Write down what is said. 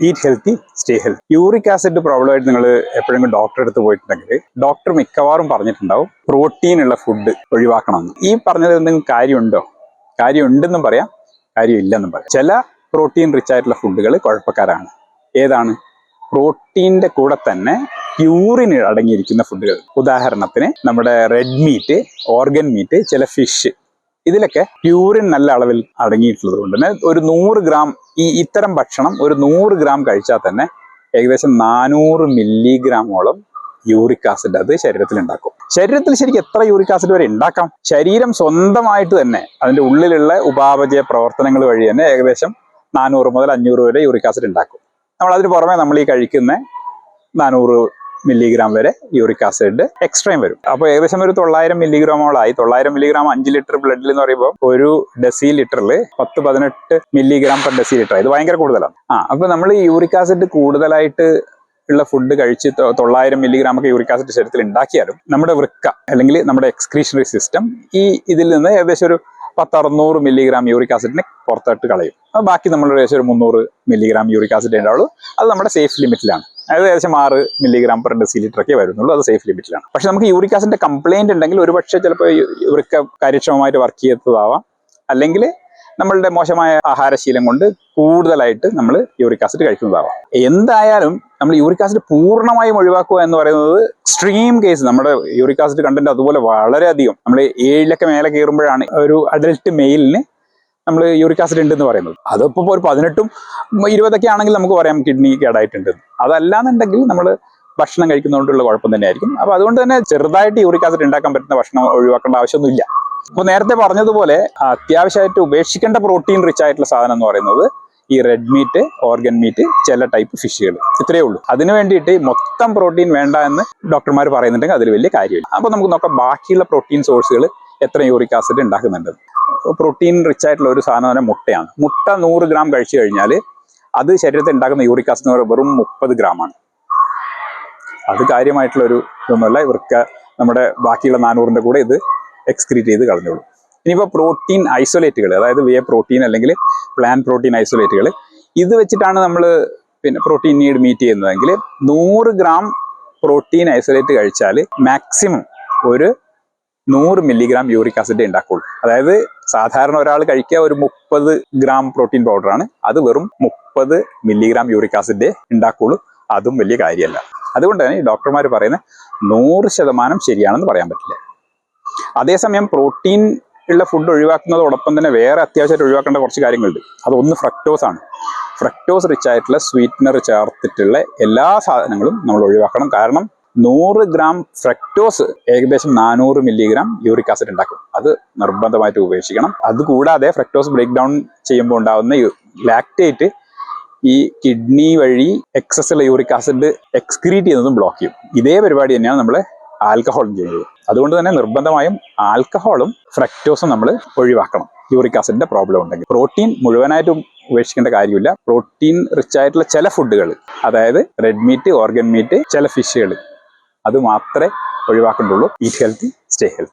Eat healthy stay healthy. Uric acid problem ആയിട്ട് നിങ്ങൾ എപ്പോഴെങ്കിലും ഡോക്ടറെ അടുത്ത് പോയിട്ടുണ്ടെങ്കിൽ ഡോക്ടർ മിക്കവാറും പറഞ്ഞിട്ടുണ്ടാവും പ്രോട്ടീൻ ഉള്ള ഫുഡ് ഒഴിവാക്കണമെന്ന്. ഈ പറഞ്ഞത് എന്തെങ്കിലും കാര്യമുണ്ടോ? കാര്യമുണ്ടെന്നും പറയാം, കാര്യമില്ലെന്നും പറയാം. ചില പ്രോട്ടീൻ റിച്ച് ആയിട്ടുള്ള ഫുഡുകൾ കുഴപ്പക്കാരാണ്. ഏതാണ്? പ്രോട്ടീൻ്റെ കൂടെ തന്നെ പ്യൂറിൻ അടങ്ങിയിരിക്കുന്ന ഫുഡുകൾ. ഉദാഹരണത്തിന് നമ്മുടെ റെഡ് മീറ്റ്, ഓർഗൻ മീറ്റ്, ചില ഫിഷ്, ഇതിലൊക്കെ പ്യൂറിൻ നല്ല അളവിൽ അടങ്ങിയിട്ടുള്ളത് കൊണ്ട് തന്നെ ഒരു 100 ഗ്രാം ഇത്തരം ഭക്ഷണം ഒരു 100 ഗ്രാം കഴിച്ചാൽ തന്നെ ഏകദേശം 400 മില്ലിഗ്രാമോളം യൂറിക് ആസിഡ് അത് ശരീരത്തിൽ ഉണ്ടാക്കും. ശരീരത്തിൽ ശരിക്കും എത്ര യൂറിക് ആസിഡ് വരെ ഉണ്ടാക്കാം? ശരീരം സ്വന്തമായിട്ട് തന്നെ അതിൻ്റെ ഉള്ളിലുള്ള ഉപാപചയ പ്രവർത്തനങ്ങൾ വഴി തന്നെ ഏകദേശം 400 മുതൽ 500 വരെ യൂറിക് ആസിഡ് ഉണ്ടാക്കും. നമ്മൾ അതിന് പുറമെ നമ്മൾ ഈ കഴിക്കുന്ന 400 മില്ലിഗ്രാം വരെ യൂറിക് ആസിഡ് എക്സ്ട്രയും വരും. അപ്പോൾ ഏകദേശം ഒരു 900 മില്ലിഗ്രാമോളായി. 900 മില്ലിഗ്രാം 5 ലിറ്റർ ബ്ലഡിൽ എന്ന് പറയുമ്പോൾ ഒരു ഡെസി ലിറ്ററിൽ 10-18 മില്ലിഗ്രാം പെർ ഡെസി ലിറ്റർ. ഇത് ഭയങ്കര കൂടുതലാണ്. അപ്പോൾ നമ്മൾ ഈ യൂറിക് ആസിഡ് കൂടുതലായിട്ട് ഉള്ള ഫുഡ് കഴിച്ച് 900 മില്ലിഗ്രാം ഒക്കെ യൂറിക് ആസിഡ് ശരീരത്തിൽ ഉണ്ടാക്കിയാലും നമ്മുടെ വൃക്ക അല്ലെങ്കിൽ നമ്മുടെ എക്സ്ക്രീഷണറി സിസ്റ്റം ഇതിൽ നിന്ന് ഏകദേശം ഒരു 10-600 മില്ലിഗ്രാം യൂറിക് ആസിഡിനെ പുറത്തോട്ട് കളയും. അപ്പോൾ ബാക്കി നമ്മൾ ഏകദേശം ഒരു 300 മില്ലിഗ്രാം യൂറിക് ആസിഡ് ഉണ്ടാവുള്ളൂ. അത് നമ്മുടെ സേഫ് ലിമിറ്റിലാണ്. അതായത് ഏകദേശം 6 മില്ലിഗ്രാം പെർ ഡെസി ലിറ്റർ ഒക്കെ വരുന്നുള്ളൂ. അത് സേഫ് ലിമിറ്റിലാണ്. പക്ഷെ നമുക്ക് യൂറിക് ആസിഡിന്റെ കംപ്ലൈന്റ് ഉണ്ടെങ്കിൽ ഒരു പക്ഷേ ചിലപ്പോൾ വൃക്ക കാര്യക്ഷമമായിട്ട് വർക്ക് ചെയ്തതാവാം, അല്ലെങ്കിൽ നമ്മളുടെ മോശമായ ആഹാരശീലം കൊണ്ട് കൂടുതലായിട്ട് നമ്മൾ യൂറിക് ആസിഡ് കഴിക്കുന്നതാവാം. എന്തായാലും നമ്മൾ യൂറിക് ആസിഡ് പൂർണ്ണമായും ഒഴിവാക്കുക എന്ന് പറയുന്നത് എക്സ്ട്രീം കേസ്. നമ്മുടെ യൂറിക് ആസിഡ് കണ്ടന്റ് അതുപോലെ വളരെയധികം നമ്മൾ 7 മേലെ കയറുമ്പോഴാണ് ഒരു അഡൽട്ട് മെയിലിന് നമ്മൾ യൂറിക് ആസിഡ് ഉണ്ടെന്ന് പറയുന്നത്. അതിപ്പോൾ ഒരു 18ഉം 20ഒക്കെ ആണെങ്കിൽ നമുക്ക് പറയാം കിഡ്നി കേടായിട്ടുണ്ട്. അതല്ലാന്നുണ്ടെങ്കിൽ നമ്മൾ ഭക്ഷണം കഴിക്കുന്നതുകൊണ്ടുള്ള കുഴപ്പം തന്നെയായിരിക്കും. അപ്പോൾ അതുകൊണ്ട് തന്നെ ചെറുതായിട്ട് യൂറിക് ആസിഡ് ഉണ്ടാക്കാൻ പറ്റുന്ന ഭക്ഷണം ഒഴിവാക്കേണ്ട ആവശ്യമൊന്നുമില്ല. അപ്പോൾ നേരത്തെ പറഞ്ഞതുപോലെ അത്യാവശ്യമായിട്ട് ഉപേക്ഷിക്കേണ്ട പ്രോട്ടീൻ റിച്ച് ആയിട്ടുള്ള സാധനം എന്ന് പറയുന്നത് ഈ റെഡ് മീറ്റ്, ഓർഗൻ മീറ്റ്, ചില ടൈപ്പ് ഫിഷുകൾ, ഇത്രയേ ഉള്ളൂ. അതിന് വേണ്ടിയിട്ട് മൊത്തം പ്രോട്ടീൻ വേണ്ട എന്ന് ഡോക്ടർമാർ പറയുന്നുണ്ടെങ്കിൽ അതിൽ വലിയ കാര്യമില്ല. അപ്പോൾ നമുക്ക് നോക്കാം ബാക്കിയുള്ള പ്രോട്ടീൻ സോഴ്സുകൾ എത്ര യൂറിക് ആസിഡ് ഉണ്ടാക്കുന്നുണ്ട്. പ്രോട്ടീൻ റിച്ച് ആയിട്ടുള്ള ഒരു സാധനം തന്നെ മുട്ടയാണ്. മുട്ട 100 ഗ്രാം കഴിച്ചു കഴിഞ്ഞാൽ അത് ശരീരത്തിൽ ഉണ്ടാക്കുന്ന യൂറിക് ആസിഡ് എന്ന് വെറും 30 ഗ്രാമാണ്. അത് കാര്യമായിട്ടുള്ള ഒരു ഇതൊന്നുമല്ല. ഇവർക്ക് നമ്മുടെ ബാക്കിയുള്ള 400ന്റെ കൂടെ ഇത് എക്സ്ക്രീറ്റ് ചെയ്ത് കളഞ്ഞോളൂ. ഇനിയിപ്പോൾ പ്രോട്ടീൻ ഐസൊലേറ്റുകൾ, അതായത് വേ പ്രോട്ടീൻ അല്ലെങ്കിൽ പ്ലാന്റ് പ്രോട്ടീൻ ഐസൊലേറ്റുകൾ, ഇത് വെച്ചിട്ടാണ് നമ്മൾ പ്രോട്ടീൻ നീഡ് മീറ്റ് ചെയ്യുന്നതെങ്കിൽ 100 ഗ്രാം പ്രോട്ടീൻ ഐസൊലേറ്റ് കഴിച്ചാൽ മാക്സിമം ഒരു 100 മില്ലിഗ്രാം യൂറിക് ആസിഡ് ഉണ്ടാക്കുള്ളൂ. അതായത് സാധാരണ ഒരാൾ കഴിക്കുക ഒരു 30 ഗ്രാം പ്രോട്ടീൻ പൗഡറാണ്. അത് വെറും 30 മില്ലിഗ്രാം യൂറിക് ആസിഡ് ഉണ്ടാക്കുള്ളൂ. അതും വലിയ കാര്യമല്ല. അതുകൊണ്ട് തന്നെ ഈ ഡോക്ടർമാർ പറയുന്നത് 100% ശരിയാണെന്ന് പറയാൻ പറ്റില്ല. അതേസമയം പ്രോട്ടീൻ ഉള്ള ഫുഡ് ഒഴിവാക്കുന്നതോടൊപ്പം തന്നെ വേറെ അത്യാവശ്യമായിട്ട് ഒഴിവാക്കേണ്ട കുറച്ച് കാര്യങ്ങളുണ്ട്. അതൊന്ന് ഫ്രക്ടോസ് ആണ്. ഫ്രക്ടോസ് റിച്ച് ആയിട്ടുള്ള സ്വീറ്റ്നർ ചേർത്തിട്ടുള്ള എല്ലാ സാധനങ്ങളും നമ്മൾ ഒഴിവാക്കണം. കാരണം 100 ഗ്രാം ഫ്രക്ടോസ് ഏകദേശം 400 മില്ലിഗ്രാം യൂറിക് ആസിഡ് ഉണ്ടാക്കും. അത് നിർബന്ധമായിട്ട് ഉപേക്ഷിക്കണം. അതുകൂടാതെ ഫ്രക്ടോസ് ബ്രേക്ക് ഡൗൺ ചെയ്യുമ്പോൾ ഉണ്ടാകുന്ന ലാക്ടേറ്റ് ഈ കിഡ്നി വഴി എക്സസ് ഉള്ള യൂറിക് ആസിഡ് എക്സ്ക്രീറ്റ് ചെയ്യുന്നതും ബ്ലോക്ക് ചെയ്യും. ഇതേ പരിപാടി തന്നെയാണ് നമ്മൾ ആൽക്കഹോളും ചെയ്യുന്നത്. അതുകൊണ്ട് തന്നെ നിർബന്ധമായും ആൽക്കഹോളും ഫ്രക്ടോസും നമ്മൾ ഒഴിവാക്കണം യൂറിക് ആസിഡിന്റെ പ്രോബ്ലം ഉണ്ടെങ്കിൽ. പ്രോട്ടീൻ മുഴുവനായിട്ടും ഉപേക്ഷിക്കേണ്ട കാര്യമില്ല. പ്രോട്ടീൻ റിച്ച് ആയിട്ടുള്ള ചില ഫുഡുകൾ, അതായത് റെഡ് മീറ്റ്, ഓർഗൻ മീറ്റ്, ചില ഫിഷുകൾ, അത് മാത്രമേ ഒഴിവാക്കേണ്ടുള്ളൂ. Eat healthy, stay healthy.